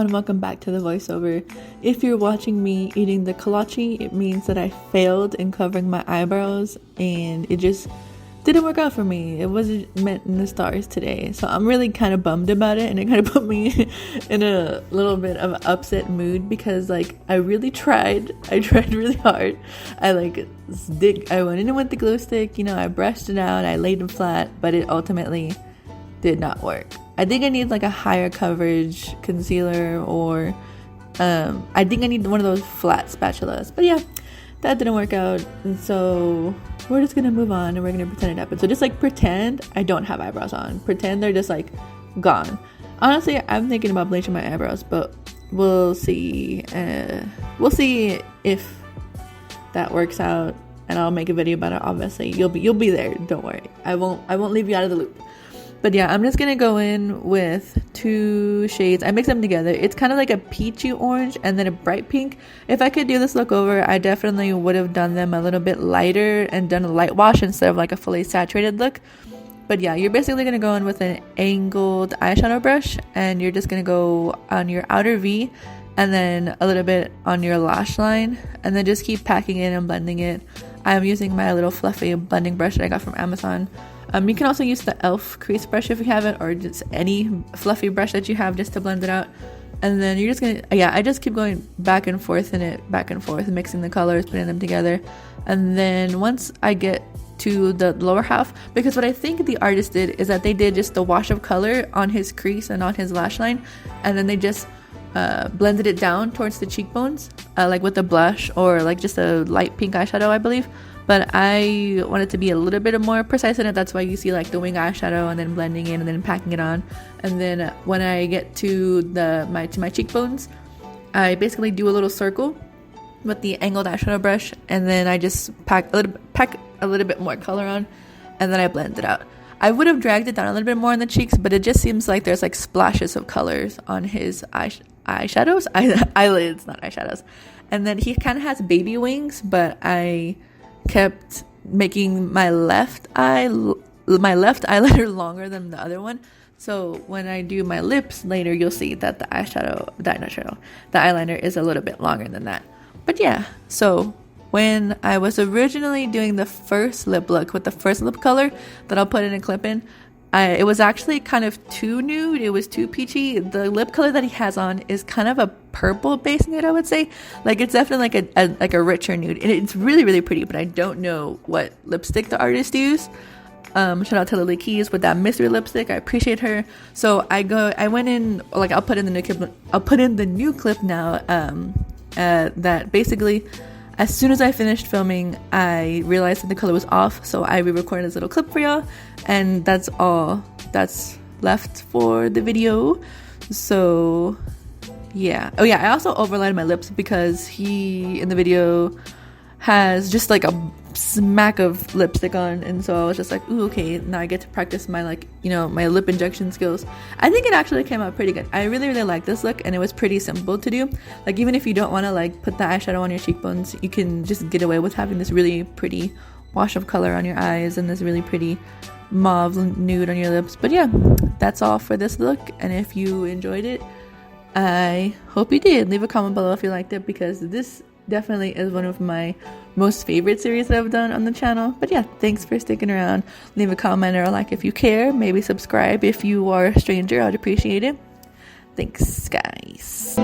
everyone, welcome back to the voiceover. If you're watching me eating the kolache, it means that I failed in covering my eyebrows and it just didn't work out for me. It wasn't meant in the stars today, so I'm really kind of bummed about it, and it kind of put me in a little bit of an upset mood because I really tried. I tried really hard. I went in with the glue stick, I brushed it out, I laid it flat, but it ultimately did not work. I think I need a higher coverage concealer, or I think I need one of those flat spatulas. But yeah, that didn't work out, and so we're just gonna move on and we're gonna pretend it happened. So just pretend I don't have eyebrows on. Pretend they're just gone. Honestly, I'm thinking about bleaching my eyebrows, but we'll see. We'll see if that works out, and I'll make a video about it. Obviously, you'll be there. Don't worry. I won't leave you out of the loop. But yeah, I'm just gonna go in with two shades. I mix them together. It's kind of like a peachy orange and then a bright pink. If I could do this look over, I definitely would have done them a little bit lighter and done a light wash instead of a fully saturated look. But yeah, you're basically gonna go in with an angled eyeshadow brush, and you're just gonna go on your outer V and then a little bit on your lash line, and then just keep packing it and blending it. I'm using my little fluffy blending brush that I got from Amazon. You can also use the e.l.f. crease brush if you have it, or just any fluffy brush that you have just to blend it out. And then you're just gonna, I just keep going back and forth mixing the colors, putting them together. And then once I get to the lower half, because what I think the artist did is that they did just the wash of color on his crease and on his lash line, and then they just blended it down towards the cheekbones, with a blush or just a light pink eyeshadow, I believe. But I wanted to be a little bit more precise in it. That's why you see the wing eyeshadow and then blending in and then packing it on. And then when I get to my cheekbones, I basically do a little circle with the angled eyeshadow brush, and then I just pack a little bit more color on, and then I blend it out. I would have dragged it down a little bit more on the cheeks, but it just seems like there's splashes of colors on his eyeshadows, eyelids, not eyeshadows. And then he kind of has baby wings, but I kept making my left eyeliner longer than the other one. So when I do my lips later, you'll see that the eyeliner is a little bit longer than that. But yeah, so when I was originally doing the first lip look with the first lip color that I'll put in a clip in, it was actually kind of too nude. It was too peachy. The lip color that he has on is kind of a purple base nude, I would say. It's definitely a richer nude. And it's really, really pretty, but I don't know what lipstick the artist used. Shout out to Lily Keys with that mystery lipstick. I appreciate her. So I went in, I'll put in the new clip now. That basically, as soon as I finished filming, I realized that the color was off, so I re-recorded this little clip for y'all, and that's all that's left for the video. So yeah. Oh yeah, I also overlined my lips because he in the video has just a smack of lipstick on, and so I was just ooh, okay, now I get to practice my my lip injection skills. I think it actually came out pretty good. I really, really like this look, and it was pretty simple to do. Even if you don't want to put the eyeshadow on your cheekbones, you can just get away with having this really pretty wash of color on your eyes and this really pretty mauve nude on your lips. But yeah, that's all for this look, and if you enjoyed it, I hope you did. Leave a comment below if you liked it, because this definitely is one of my most favorite series that I've done on the channel. But yeah, thanks for sticking around. Leave a comment or a like if you care. Maybe subscribe if you are a stranger. I'd appreciate it. Thanks, guys.